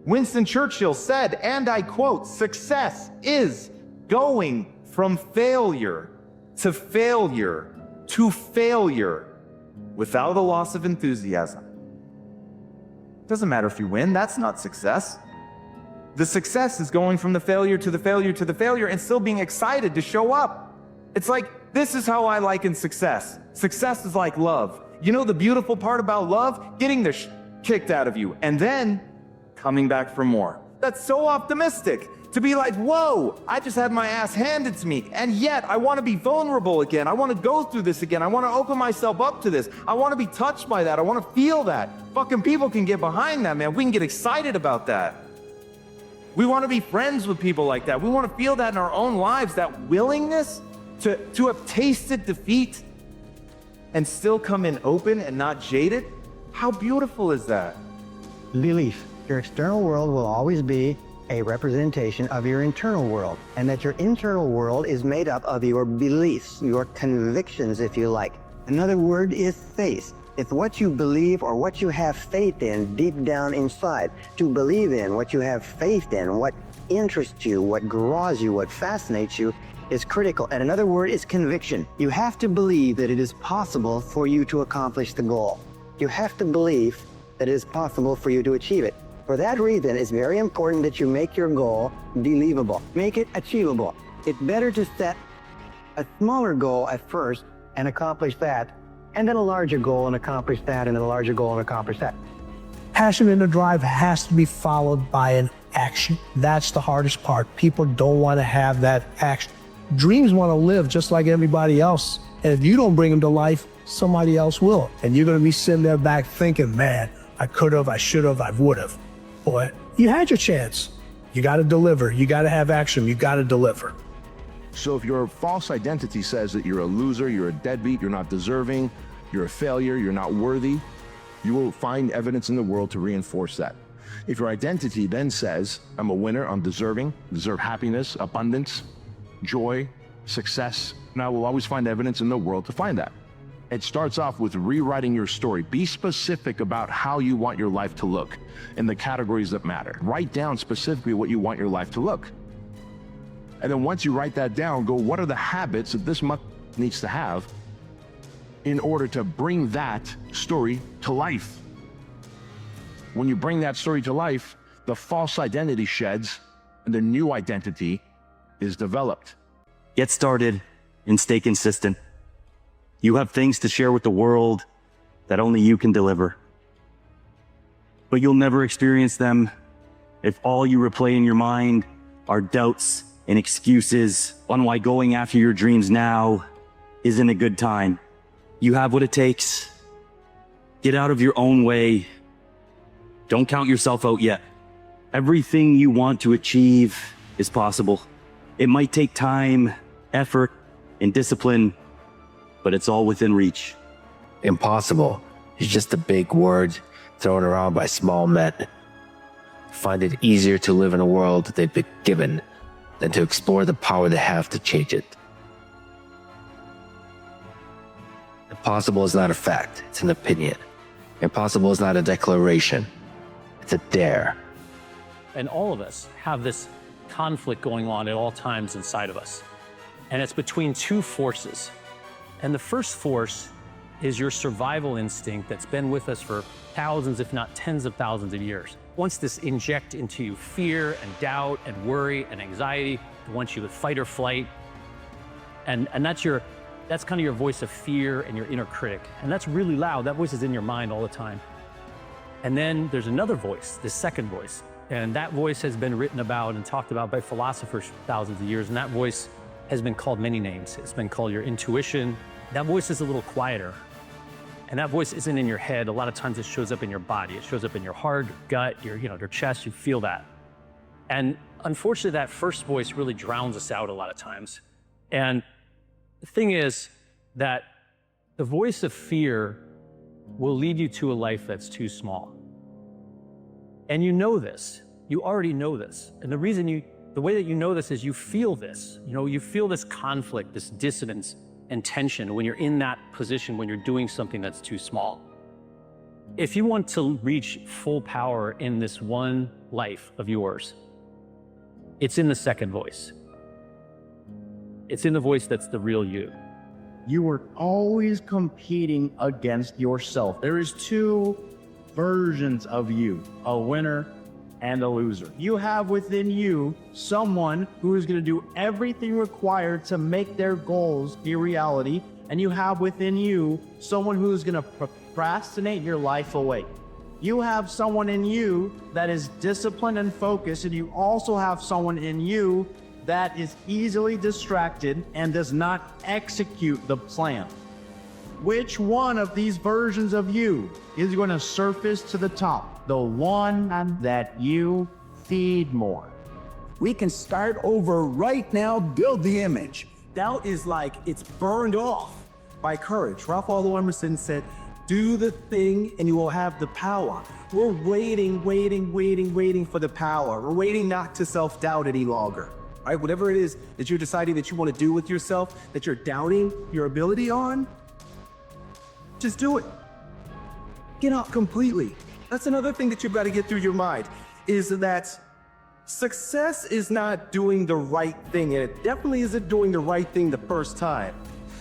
Winston Churchill said, and I quote, "Success is going from failure to failure to failure without a loss of enthusiasm." Doesn't matter if you win, that's not success. The success is going from the failure to the failure to the failure and still being excited to show up. It's like, this is how I liken success. Success is like love. You know the beautiful part about love? Getting the kicked out of you and then coming back for more. That's so optimistic. To be like, whoa, I just had my ass handed to me, and yet I want to be vulnerable again. I want to go through this again. I want to open myself up to this. I want to be touched by that. I want to feel that. Fucking people can get behind that, man. We can get excited about that. We want to be friends with people like that. We want to feel that in our own lives, that willingness to have tasted defeat and still come in open and not jaded. How beautiful is that? Belief. Your external world will always be a representation of your internal world, and that your internal world is made up of your beliefs, your convictions, if you like. Another word is faith. It's what you believe or what you have faith in deep down inside. To believe in what you have faith in, what interests you, what draws you, what fascinates you is critical. And another word is conviction. You have to believe that it is possible for you to accomplish the goal. You have to believe that it is possible for you to achieve it. For that reason, it's very important that you make your goal believable. Make it achievable. It's better to set a smaller goal at first and accomplish that, and then a larger goal and accomplish that, and then a larger goal and accomplish that. Passion and the drive has to be followed by an action. That's the hardest part. People don't want to have that action. Dreams want to live just like everybody else. And if you don't bring them to life, somebody else will. And you're going to be sitting there back thinking, man, I could have, I should have, I would have. Boy, you had your chance. You got to deliver. You got to have action. You got to deliver. So if your false identity says that you're a loser, you're a deadbeat, you're not deserving, you're a failure, you're not worthy, you will find evidence in the world to reinforce that. If your identity then says, I'm a winner, I'm deserving, deserve happiness, abundance, joy, success, and I will always find evidence in the world to find that. It starts off with rewriting your story. Be specific about how you want your life to look in the categories that matter. Write down specifically what you want your life to look. And then once you write that down, go, what are the habits that this needs to have in order to bring that story to life? When you bring that story to life, the false identity sheds and the new identity is developed. Get started and stay consistent. You have things to share with the world that only you can deliver. But you'll never experience them if all you replay in your mind are doubts and excuses on why going after your dreams now isn't a good time. You have what it takes. Get out of your own way. Don't count yourself out yet. Everything you want to achieve is possible. It might take time, effort, and discipline, but it's all within reach. Impossible is just a big word thrown around by small men. Find it easier to live in a world they've been given than to explore the power they have to change it. Impossible is not a fact, it's an opinion. Impossible is not a declaration, it's a dare. And all of us have this conflict going on at all times inside of us. And it's between two forces. And the first force is your survival instinct that's been with us for thousands, if not tens of thousands of years. Once this inject into you fear and doubt and worry and anxiety, it wants you to fight or flight. And that's kind of your voice of fear and your inner critic. And that's really loud. That voice is in your mind all the time. And then there's another voice, this second voice. And that voice has been written about and talked about by philosophers for thousands of years. And that voice has been called many names. It's been called your intuition. That voice is a little quieter. And that voice isn't in your head. A lot of times it shows up in your body. It shows up in your heart, gut, your chest. You feel that. And unfortunately, that first voice really drowns us out a lot of times. And the thing is that the voice of fear will lead you to a life that's too small. And you know this. You already know this. And the way that you know this is you feel this. You feel this conflict, this dissonance and tension when you're in that position, when you're doing something that's too small. If you want to reach full power in this one life of yours, it's in the second voice. It's in the voice that's the real you. You are always competing against yourself. There is two versions of you, a winner and a loser. You have within you someone who is going to do everything required to make their goals a reality, and you have within you someone who is going to procrastinate your life away. You have someone in you that is disciplined and focused, and you also have someone in you that is easily distracted and does not execute the plan. Which one of these versions of you is going to surface to the top? The one that you feed more. We can start over right now, build the image. Doubt is like it's burned off by courage. Ralph Waldo Emerson said, do the thing and you will have the power. We're waiting for the power. We're waiting not to self-doubt any longer. Right? Whatever it is that you're deciding that you want to do with yourself, that you're doubting your ability on, just do it. Get out completely. That's another thing that you've got to get through your mind, is that success is not doing the right thing, and it definitely isn't doing the right thing the first time.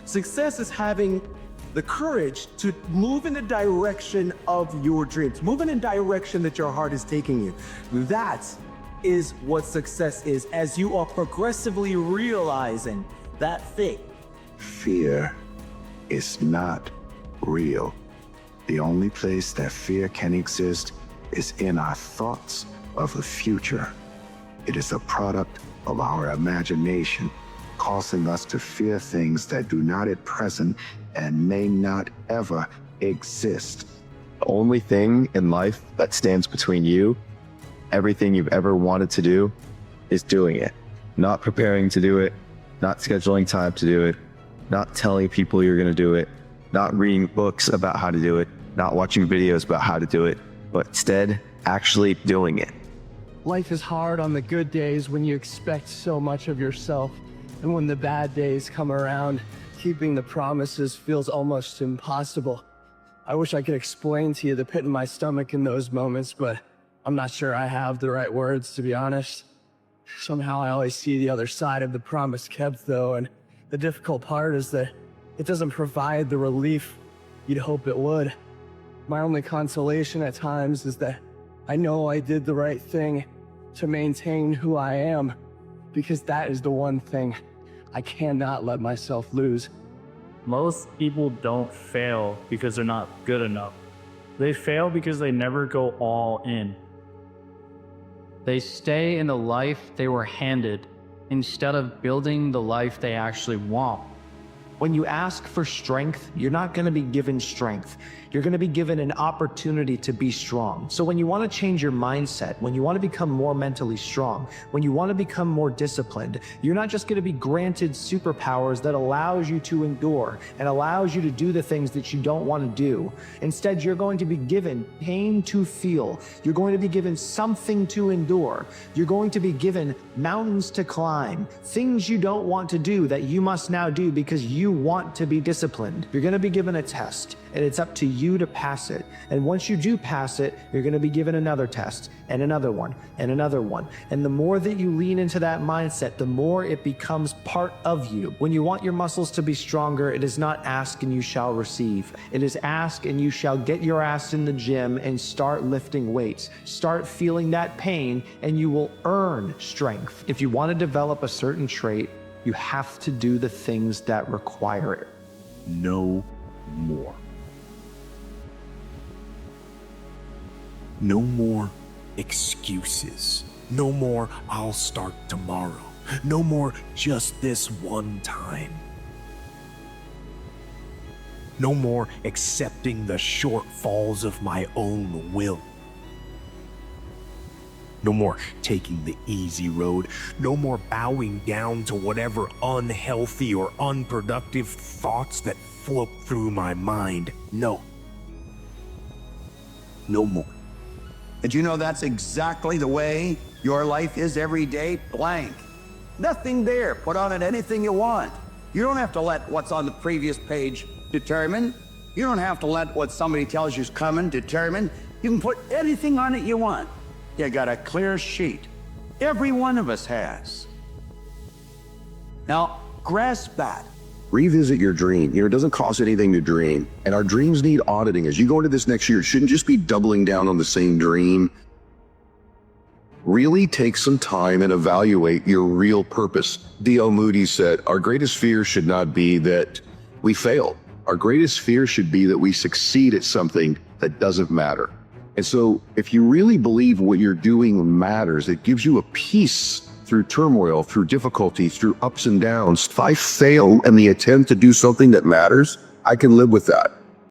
Success is having the courage to move in the direction of your dreams, move in a direction that your heart is taking you. That is what success is, as you are progressively realizing that thing. Fear is not real. The only place that fear can exist is in our thoughts of the future. It is a product of our imagination, causing us to fear things that do not at present and may not ever exist. The only thing in life that stands between you, everything you've ever wanted to do, is doing it. Not preparing to do it, not scheduling time to do it, not telling people you're going to do it, not reading books about how to do it, not watching videos about how to do it, but instead actually doing it. Life is hard on the good days when you expect so much of yourself, and when the bad days come around, keeping the promises feels almost impossible. I wish I could explain to you the pit in my stomach in those moments, but I'm not sure I have the right words, to be honest. Somehow I always see the other side of the promise kept, though, and the difficult part is that it doesn't provide the relief you'd hope it would. My only consolation at times is that I know I did the right thing to maintain who I am, because that is the one thing I cannot let myself lose. Most people don't fail because they're not good enough. They fail because they never go all in. They stay in the life they were handed instead of building the life they actually want. When you ask for strength, you're not going to be given strength. You're going to be given an opportunity to be strong. So when you want to change your mindset, when you want to become more mentally strong, when you want to become more disciplined, you're not just going to be granted superpowers that allows you to endure and allows you to do the things that you don't want to do. Instead, you're going to be given pain to feel. You're going to be given something to endure. You're going to be given mountains to climb, things you don't want to do that you must now do because you want to be disciplined. You're going to be given a test, and it's up to you to pass it. And once you do pass it, you're going to be given another test and another one and another one. And the more that you lean into that mindset, the more it becomes part of you. When you want your muscles to be stronger, it is not ask and you shall receive. It is ask and you shall get your ass in the gym and start lifting weights. Start feeling that pain and you will earn strength. If you want to develop a certain trait, you have to do the things that require it. No more. No more excuses. No more, I'll start tomorrow. No more, just this one time. No more accepting the shortfalls of my own will. No more taking the easy road. No more bowing down to whatever unhealthy or unproductive thoughts that float through my mind. No. No more. Did you know that's exactly the way your life is every day? Blank. Nothing there. Put on it anything you want. You don't have to let what's on the previous page determine. You don't have to let what somebody tells you's coming determine. You can put anything on it you want. You got a clear sheet. Every one of us has. Now, grasp that. Revisit your dream. It doesn't cost anything to dream. And our dreams need auditing. As you go into this next year, it shouldn't just be doubling down on the same dream. Really take some time and evaluate your real purpose. D.L. Moody said, our greatest fear should not be that we fail. Our greatest fear should be that we succeed at something that doesn't matter. And so if you really believe what you're doing matters, it gives you a peace through turmoil, through difficulty, through ups and downs. If I fail in the attempt to do something that matters, I can live with that.